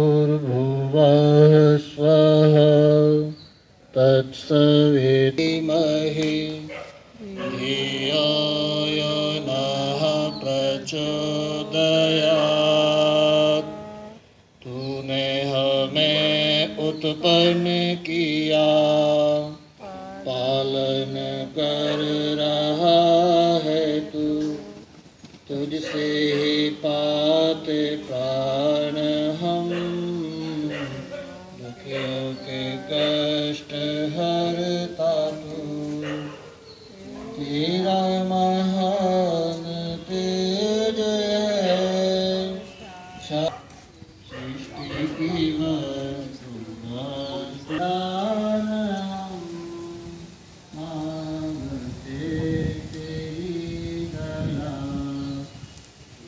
भूर्भुवः स्वः तत्सवितुर्वरेण्यं धियो यो नः प्रचोदयात्। तूने हमें उत्पन्न किया, पालन कर रहा है तू। तुझसे ही पाते प्राण हम, दुखियों के कष्ट हरता तू। तेरा महान तेज है, सृष्टि की वसुधान हम मांगते तेरी दया।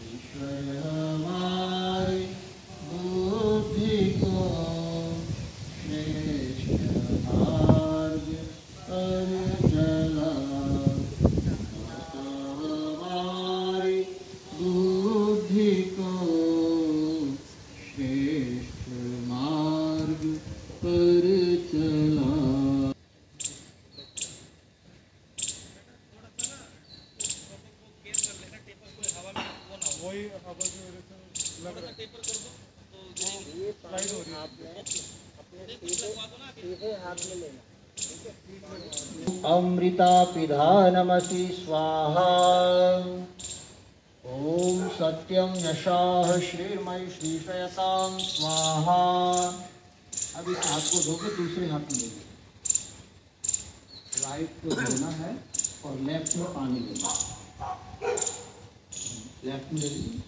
ईश्वर हमारी बुद्धि को श्रेष्ठ मार्ग पर चला। हमारी बुद्धि को श्रेष्ठ मार्ग पर चला। अमृता पिधानमसि स्वाहा। ओम सत्यम यशाः श्रीर्मयि श्रीशयतां स्वाहा। अब इस हाथ को धोके दूसरे हाथ में लेंगे। राइट को धोना है और लेफ्ट में पानी लेना है। लेफ्ट में ले लीजिए।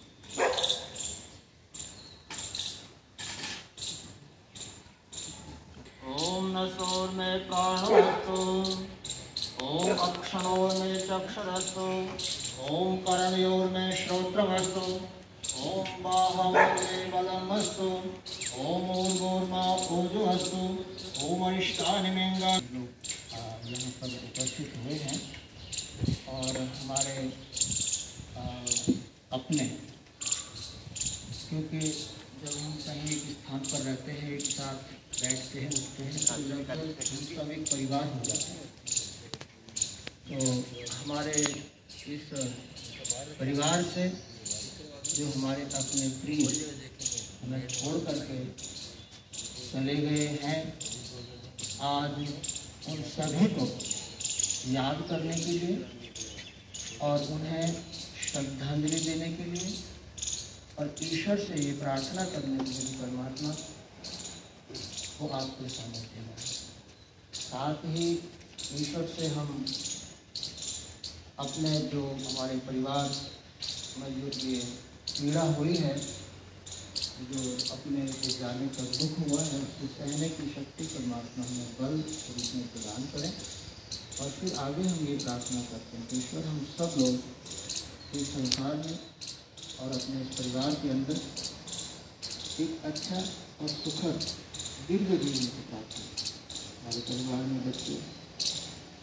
ओम नसोर में प्राणोस्तु, ओम अक्षणोर में चक्षुरस्तु, ओम कर्णयोर में श्रोत्रमस्तु, ओम बाहोर में बलमस्तु, ओम ऊर्ध्वोर्मा ऊर्ध्वस्तु, ओम अरिष्टानि मेंगा। यहाँ पर उपस्थित हुए हैं और हमारे अपने, क्योंकि जब हम कहीं एक स्थान पर रहते हैं, एक साथ बैठते हैं, उठते हैं, तो लगभग हम सब एक परिवार हो जाते हैं। तो हमारे इस परिवार से जो हमारे अपने प्रिय हमें छोड़ करके चले गए हैं, आज उन सभी को याद करने के लिए और उन्हें श्रद्धांजलि देने के लिए और ईश्वर से ये प्रार्थना करने के लिए परमात्मा को आपके सामने देना है। साथ ही ईश्वर से हम अपने जो हमारे परिवार में जो ये पीड़ा हुई है, जो अपने के जाने का दुख हुआ है, उसको सहने की शक्ति परमात्मा हमें बल रूप में प्रदान करें। और फिर आगे हम ये प्रार्थना करते हैं कि ईश्वर हम सब लोग इस संसार में और अपने इस परिवार के अंदर एक अच्छा और सुखद दीर्घ जीवन की प्राप्ति। हमारे परिवार में बच्चे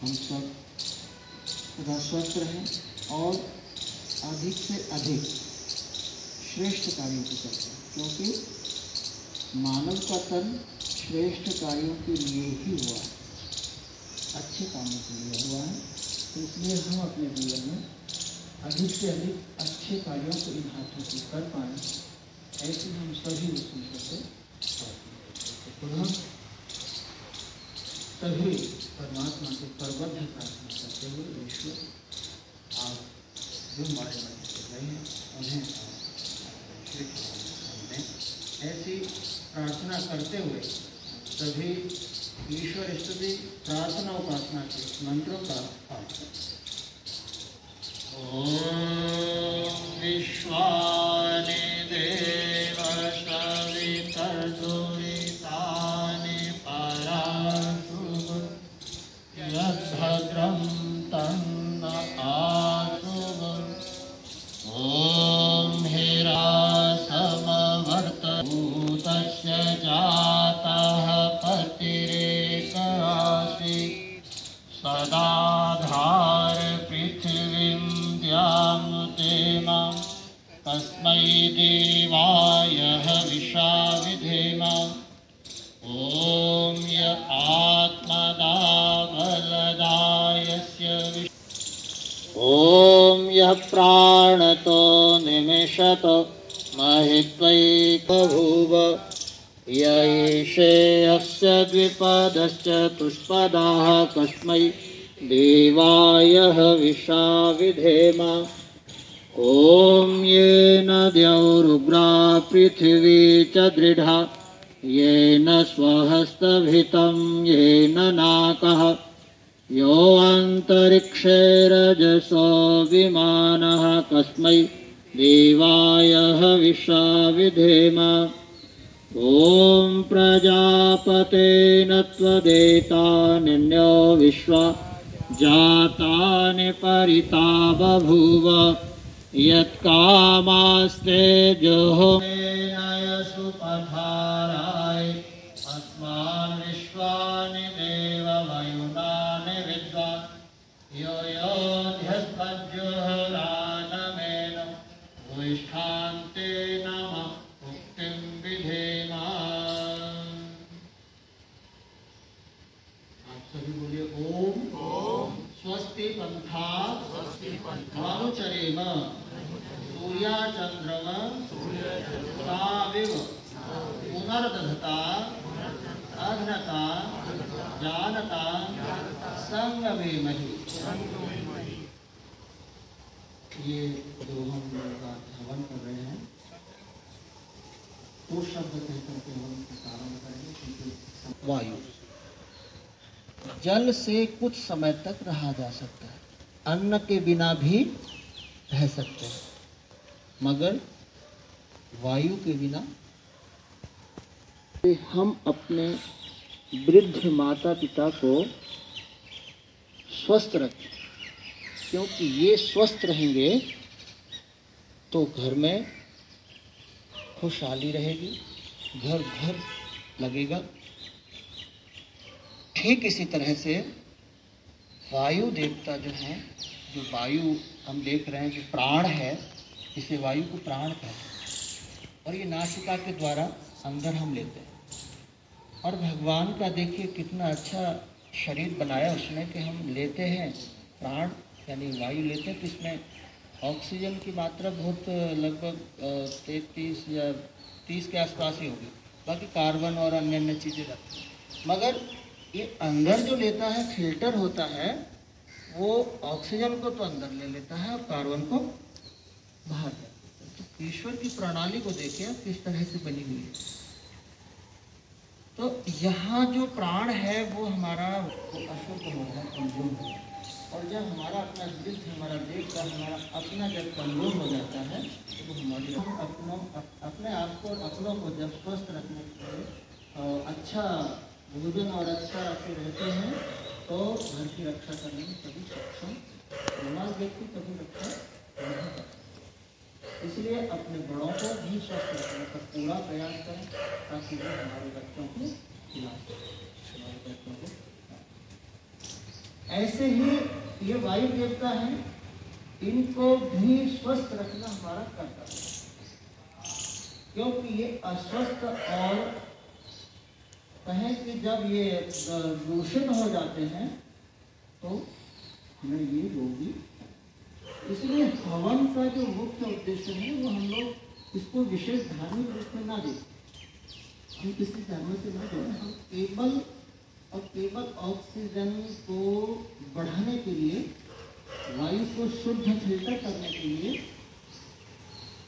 हम सब सदा स्वस्थ रहें और अधिक से अधिक श्रेष्ठ कार्यों को करते हैं, क्योंकि मानव का तन श्रेष्ठ कार्यों के लिए ही हुआ है, अच्छे कामों के लिए हुआ है। तो इसलिए हम अपने जीवन में अधिक से अधिक अच्छे कार्यों को इन हाथों से कर पाएँ, ऐसे हम सभी उस ईश्वर से पुनः तभी परमात्मा से परबद्ध प्रार्थना करते हुए ईश्वर आप जो हमारे मन से गए हैं उन्हें सामने ऐसी प्रार्थना करते हुए सभी ईश्वर स्तुति प्रार्थना उपासना के मंत्रों का पाठ करें। ओम विश्वानि देव सवितर्दुरितानि पराशुभ्य तदाधार पृथिवीं द्यामुतेम तस्मै देवाय हविषा विधेम। ॐ य आत्मदा बलदायस्य ॐ यः प्राणतो निमिषतो महित्वैकभूव य एषेऽस्य द्विपदश्चतुष्पदाः कस्मै देवाय हविषा विधेम। ॐ येन द्यौरुग्रा पृथिवी च दृढा येन स्वहस्तभितं येन नाकः यो अन्तरिक्षे रजसो विमानः कस्मै देवाय हविषा विधेम। ॐ प्रजापतेन त्वदेतान्यो विश्वा जातानि परिता बभूव यत्कामास्ते जुहोमेनाय सुपथाराय अस्मान् विश्वानि देववयुनानि विद्वान् यो योऽध्यस्मज्जुहोरानमेन भूयिष्ठान्ते नमः मुक्तिं विधेम। आप सभी बोलिए ओम। स्वस्ति पंथा अनुचरेम सूर्याचंद्रम साविव पुनर्दधता अघ्नता जानता संगमेमहि। ये जो हम लोग हवन कर रहे हैं वो शब्द कहकर के हम प्रारंभ करेंगे। वायु, जल से कुछ समय तक रहा जा सकता है, अन्न के बिना भी रह सकते हैं, मगर वायु के बिना। हम अपने वृद्ध माता पिता को स्वस्थ रखें, क्योंकि ये स्वस्थ रहेंगे तो घर में खुशहाली रहेगी, घर घर लगेगा। ठीक इसी तरह से वायु देवता जो है, जो वायु हम देख रहे हैं जो प्राण है, इसे वायु को प्राण कहते हैं। और ये नासिका के द्वारा अंदर हम लेते हैं। और भगवान का देखिए कितना अच्छा शरीर बनाया उसने कि हम लेते हैं प्राण यानी वायु लेते हैं, तो इसमें ऑक्सीजन की मात्रा बहुत लगभग 33 या 30 के आसपास ही होगी। बाकी कार्बन और अन्य अन्य चीज़ें रहती हैं, मगर ये अंदर जो लेता है फिल्टर होता है वो ऑक्सीजन को तो अंदर ले लेता है और कार्बन को बाहर ले लेता है। तो ईश्वर की प्रणाली को देखिए किस तरह से बनी हुई है। तो यहाँ जो प्राण है वो हमारा अशुद्ध हो गया, कमजोर हो गया। और जब हमारा अपना वृद्ध हमारा देख कर हमारा अपना जब कमजोर हो जाता है तो हमारी अपने आप को अपनों को जब स्वस्थ रखने के लिए अच्छा भोजन और अच्छा रखे रहते हैं तो घर की रक्षा करने में कभी सक्षम बीमार व्यक्ति कभी रक्षा नहीं करता। इसलिए अपने बड़ों को भी स्वस्थ रखने का पूरा प्रयास करें ताकि वो हमारे बच्चों को खिला हमारे बच्चों को। ऐसे ही ये वायु देवता हैं, इनको भी स्वस्थ रखना हमारा कर्तव्य है, क्योंकि ये अस्वस्थ और कहें कि जब ये दूषित हो जाते हैं तो हमें ये रोगी। इसलिए हवन का जो मुख्य उद्देश्य है वो हम लोग इसको विशेष धार्मिक रूप में ना देखें, हम किसी धर्म से ना जोड़ें। हम केवल ऑक्सीजन को बढ़ाने के लिए, वायु को शुद्ध फिल्टर करने के लिए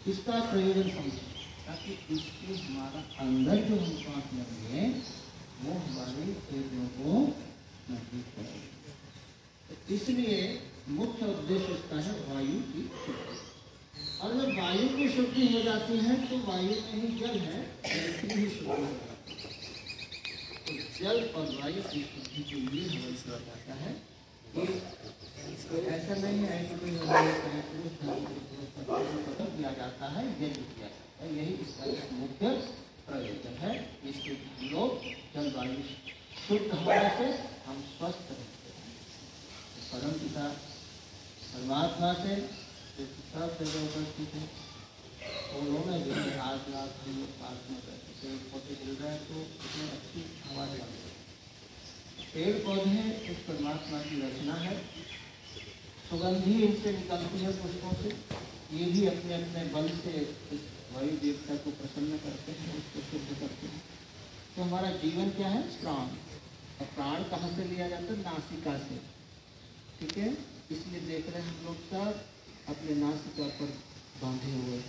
इसका प्रयोजन समझें, ताकि इससे हमारा अंदर जो हम सांस लेंगे वो हमारे पेटों को मजबूत करेगा। तो इसलिए मुख्य उद्देश्य इसका है वायु की शुद्धि। और जब वायु की शुद्धि हो जाती है तो वायु में ही जल है, जल ही शुद्धि हो जाती है। तो जल और वायु की शुद्धि के लिए हवन किया जाता है कि ऐसा नहीं है कि किया जाता है, यज्ञ किया जाता है। यही इसका मुख्य प्रयोजन है। इसके लोग जलवायु शुद्ध होने से हम स्वस्थ रहते हैं। परमात्मा से सब जगह उपस्थित है। उन्होंने जैसे आज रात हम लोग प्रार्थना करते पेड़ पौधे गिर रहे हैं तो उसमें अच्छी हवा चल रही है। पेड़ पौधे उस परमात्मा की रचना है, सुगंधी इनसे निकलती है पुष्पों से। ये भी अपने अपने बल से इस वायु देवता को प्रसन्न करते हैं, उसको शुद्ध करते हैं। तो हमारा जीवन क्या है? प्राण। और प्राण कहाँ से लिया जाता है? नासिका से। ठीक है, इसलिए देख रहे हैं हम लोग सब अपने नासिका पर बांधे हुए।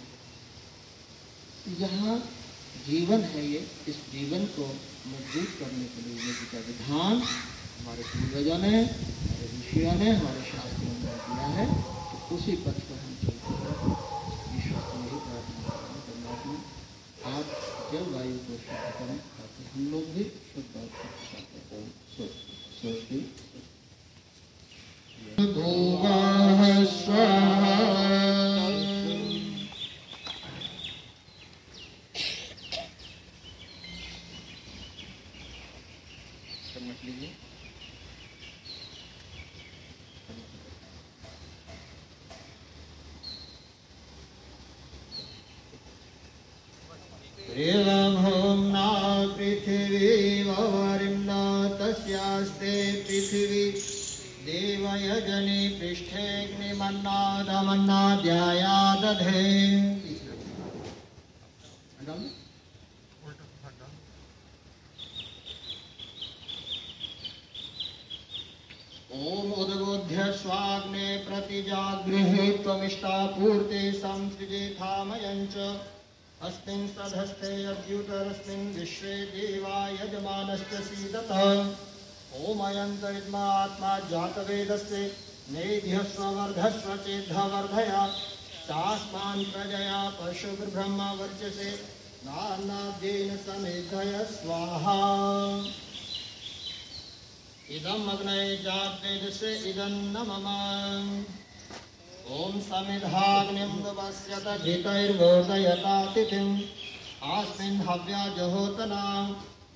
यहाँ जीवन है, ये इस जीवन को मजबूत करने के लिए यज्ञ का विधान हमारे पूर्वजों ने, हमारे ऋषियों ने, हमारे शास्त्रों ने दिया है। तो उसी पथ पर हम चलते हैं। ईश्वर से यही प्रार्थना करें, परमात्मा आप जलवायु को शुद्ध करें ताकि हम लोग भी शुद्ध और स्वस्ति। एवं पृथिवी वरिम्ना तस्यास्ते पृथिवी देवयजने पृष्ठेऽग्निमन्नादमन्नाद्याया दधे। ओम उद्बोध्य स्वाग्ने प्रतिजागृहे त्वमिष्टापूर्ते संसृजेथामयञ्च अस्मिन् सधस्थे अद्युतरस्मिन् विश्वे देवा यजमानश्च सीदतः। ओम अयन्तरिद्मा आत्मा जातवेदस्ते नेध्यस्व वर्धस्व चेद्धवर्धया तास्मान् प्रजया पशुर्ब्रह्म वर्चसे नानाद्येन समेधय स्वाहा। इदम् अग्नये जातवेदसे इदन्न मम। ओम समिधाग्निं दुपस्यत घृतैर्वोदयतातिथिम् आस्मिन् हव्या जहोतना।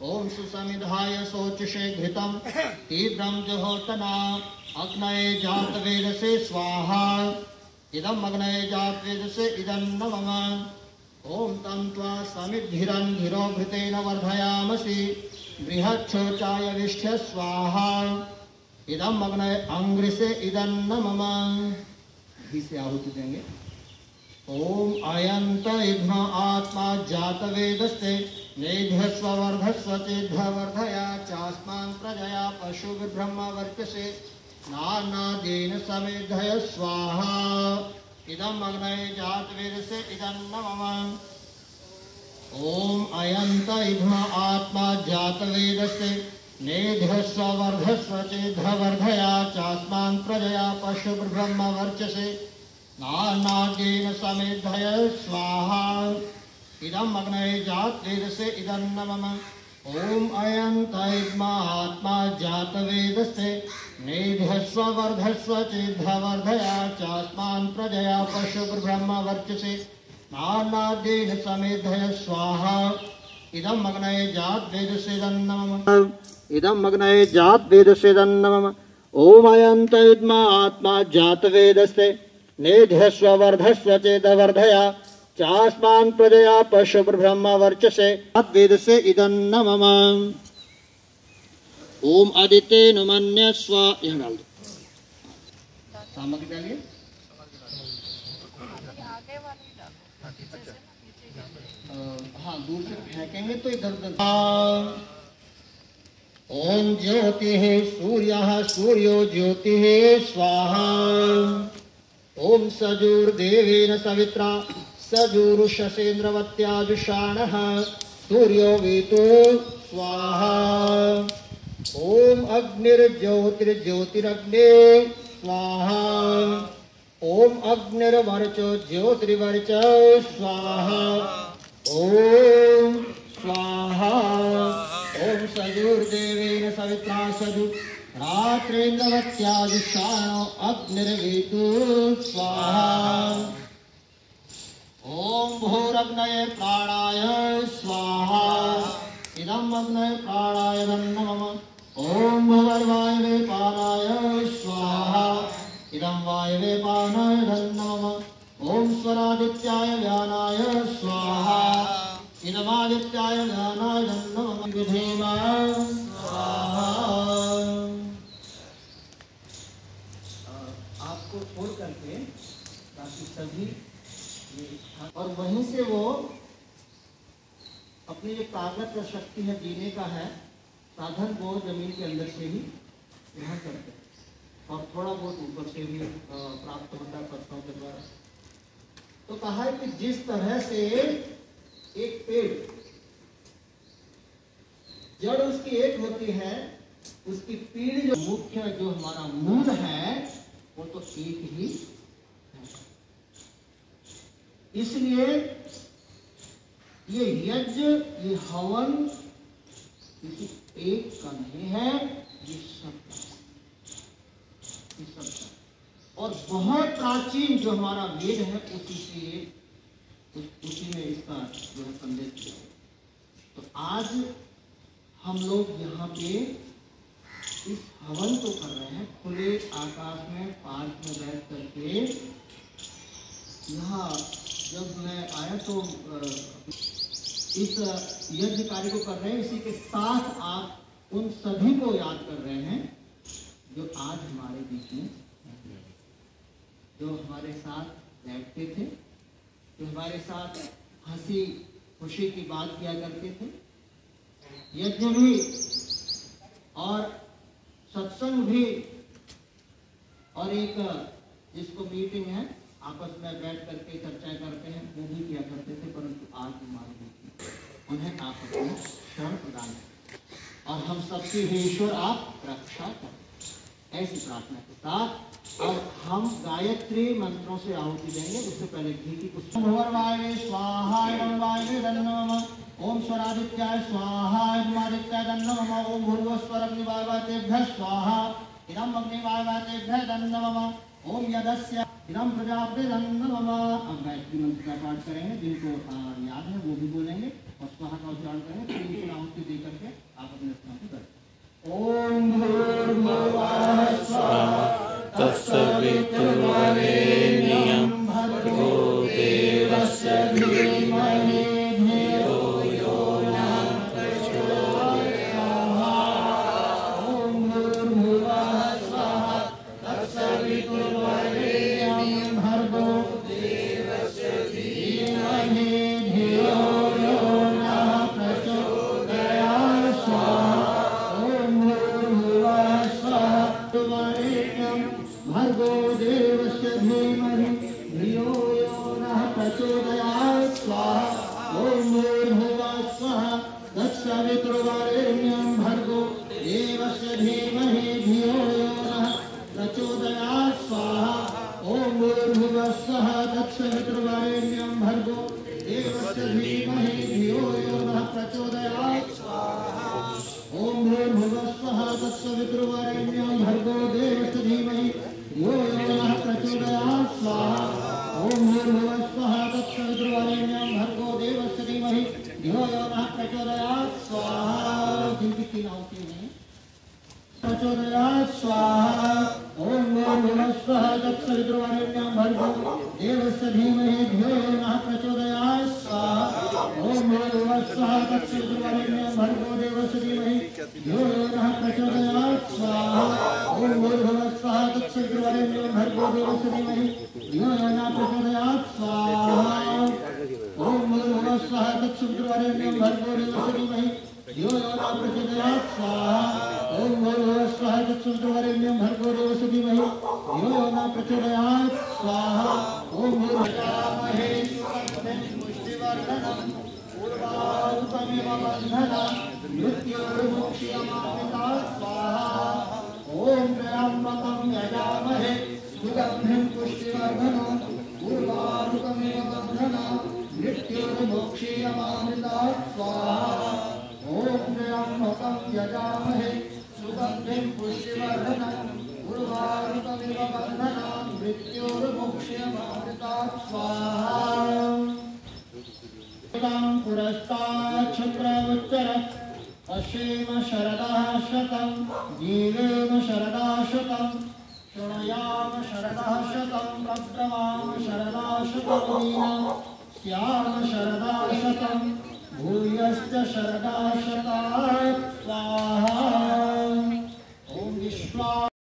ओम सुसमिधाय शोचषे घृतं तीव्रं जहोतना। अग्नये जातवेदसे स्वाहा। इदम् अग्नये जातवेदसे इदन्न मम। ओम तं त्वा समिद्धिरन्धिरो घृतेन वर्धयामसि बृहच्छोचाय विष्ठ्य स्वाहा। इदम् अग्नये अंग्रिसे इदन्न मम। से आहुति देंगे। ओम अयंत इद्म आत्मा जातवेदस्ते नेध्यस्व वर्धस्व चेद्धवर्धया चास्मान् प्रजया पशुर्ब्रह्म वर्चसे नानाद्येन समेधय स्वाहा। इदम् अग्नये जातवेदसे इदन्न मम। ओम अयंत इद्म आत्मा जातवेदस्ते नेध्यस्व वर्धस्व चेद्धवर्धया चास्मान् प्रजया पशुर्ब्रह्म वर्चसे नानाद्येन समेधय स्वाहा। इदम् अग्नये जातवेदसे इदन्न मम। ओम अयंत इद्म आत्मा जातवेदस्ते नेध्यस्व वर्धस्व चेद्धवर्धया चास्मान् प्रजया पशुर्ब्रह्म वर्चसे नानाद्येन समेधय स्वाहा। इदम् अग्नये जातवेदसे इदन्न मम। इदम् अग्नये जातवेदसे इदन्न मम। ओम अयंत इद्म आत्मा जातवेदस्ते नेध्यस्व वर्धस्व चेद्धवर्धया चास्मान् प्रजया पशुर्ब्रह्म वर्चसे जातवेदसे इदन्न मम। ओम आदित्येन मन्यस्व। यहाँ डाल दो सामग्री डालिए। हाँ, दूर से फेंकेंगे तो इधर उधर। ओम ज्योतिः सूर्यः सूर्यो ज्योतिः स्वाहा। ओम सजुर्देवेन सवित्रा सजुरुषसेन्द्रवत्याजुषाणः सूर्यो वीतो स्वाहा। ओम अग्निर्ज्योतिर्ज्योतिरग्ने स्वाहा। ओम अग्निर्वर्चो ज्योतिर्वर्चो स्वाहा। ओम स्वाहा। ओम सजुर्देवेन सवित्रा सजु रात्रेन्द्रवत्याजुषाणो अग्निर्वीतो स्वाहा। ओम भूरग्नये प्राणाय स्वाहा। इदम् अग्नये प्राणाय नमः। ओम भूर्वायवे पानाय स्वाहा। इदं वायवे पानाय स्वादित्याय ज्ञानाय नमः विधेम स्वाहा। आपको छोड़ करके बाकी सभी और वहीं से वो अपनी जो ताकत और शक्ति है जीने का है साधन वो जमीन के अंदर से ही ग्रहण करते हैं और थोड़ा बहुत ऊपर से भी प्राप्त होता है पत्तों के द्वारा। तो कहा है कि जिस तरह से एक पेड़ जड़ उसकी एक होती है, उसकी पीढ़ी जो मुख्य जो हमारा मूल है वो तो एक ही है। इसलिए ये यज्ञ, ये हवन किसी एक का नहीं है, ये सबका और बहुत प्राचीन जो हमारा वेद है उसी में इसका जो है संदेश दिया। तो आज हम लोग यहाँ पे इस हवन को कर रहे हैं खुले आकाश में पार्क में बैठ करके। यहाँ जब मैं आया तो इस यज्ञ कार्य को कर रहे हैं, इसी के साथ आप उन सभी को याद कर रहे हैं जो आज हमारे बीच में, जो हमारे साथ बैठते थे, जो हमारे साथ हंसी खुशी की बात किया करते थे। यज्ञ भी और सत्संग भी और एक जिसको मीटिंग है आपस में बैठ करके चर्चा करते हैं वो भी किया करते थे, परंतु आज हमारे बीच में उन्हें आप अपना शरण प्रदान करें और हम सबकी भी ईश्वर आप रक्षा करें, ऐसी प्रार्थना के साथ। और हम गायत्री मंत्रों से आहुति देंगे। उससे पहले घी की कुछ भुवर्वाय स्वाहा ओम स्वरादित्याय स्वाहा आदित्याय नमः ओम भूर्भुवस्वरग्निवायवातेभ्यः स्वाहा इदं अग्निवायवातेभ्यः नमः ओम यदस्य इदं प्रजापतिभ्यः नमः। अब गायत्री मंत्र का पाठ करेंगे, जिनको याद है वो भी बोलेंगे और स्वाहा का उच्चारण करेंगे। तो इनको आहुति दे करके आप अपने स्थान पर बैठें। ओम भूर्भुवः स्वाहा तत्सवितुर्वरेण्यं भर्गो देवस्य धीमहि धियो यो नः प्रचोदयात्। ओम भूर्भुवः स्वाहा तत्सवितुर्वरेण्यं भर्गो देवस्य धीमहि धियो यो नः प्रचोदयात्। ओम भूर्भुवः स्वाहा भर्गो देवस्य धीमहि धियो यो नः प्रचोदयात् स्वाहा। ओम भूर्भुवः स्वाहा तत्सवितुर्वरेण्यं भर्गो देवस्य धीमहि धियो यो नः प्रचोदयात् स्वाहा। ओम भूर्भुवः स्वाहा तत्सवितुर्वरेण्यं भर्गो देवस्य धीमहि धियो यो नः प्रचोदयात् स्वाहा। ओम भूर्भुवः स्वाहा तत्सवितुर्वरेण्यं भर्गो देवस्य धीमहि धियो यो नः प्रचोदयात् स्वाहा। ओम भूर्भुवः स्वाहा तत्सवितुर्वरेण्यं भर्गो देवस्य धीमहि धियो यो नः प्रचोदयात् स्वाहा। जिनकी तीन आहुतियां हैं प्रचोदयात् स्वाहा। ओम भूर्भुवः स्वाहा तत्सवितुर्वरेण्यं भर्गो देवस्य धीमहि धियो यो नः प्रचोदयात् स्वाहा। ओम भूर्भुवः स्वाहा तत्सवितुर्वरेण्यं भर्गो देवस्य धीमहि धियो यो नः प्रचोदयात् स्वाहा। ओम भूर्भुवः स्वाहा तत्सवितुर्वरेण्यं भर्गो देवस्य धीमहि धियो यो नः प्रचोदयात् स्वाहा। ओम भूर्भुवः स्वाहा तत्सवितुर्वरेण्यं भर्गो देवस्य धीमहि धियो यो नः प्रचोदयात् स्वाहा। ओम भूर्भुवः स्वाहा तत्सवितुर्वरेण्यं भर्गो देवस्य धीमहि धियो यो नः प्रचोदयात् स्वाहा। ओम भूर्भुवः पुष्टिवर्धनम् पूर्वारुकमिव बन्धनम् मृत्योर्मुक्ष्यमामृतात् स्वाहा। ओम त्र्यम्बकं यजामहे सुगन्धिं पुष्टिवर्धनम् पूर्वारुकमिव बन्धनम् मृत्योर्मुक्ष्यमामृतात् स्वाहा। ओम त्र्यम्बकं यजामहे सुगन्धिं पुष्टिवर्धनम् पूर्वारुकमिव बन्धनम् मृत्योर्मुक्ष्यमामृतात् स्वाहा। पुरस्तात् क्षत्रमुच्चरत् अश्वेम शरदः शतं जीवेम शरदः शतं शृणुयाम शरदः शतं प्रब्रवाम शरदः शतं स्याम शरदः शतं भूयश्च शरदा शता स्वाहा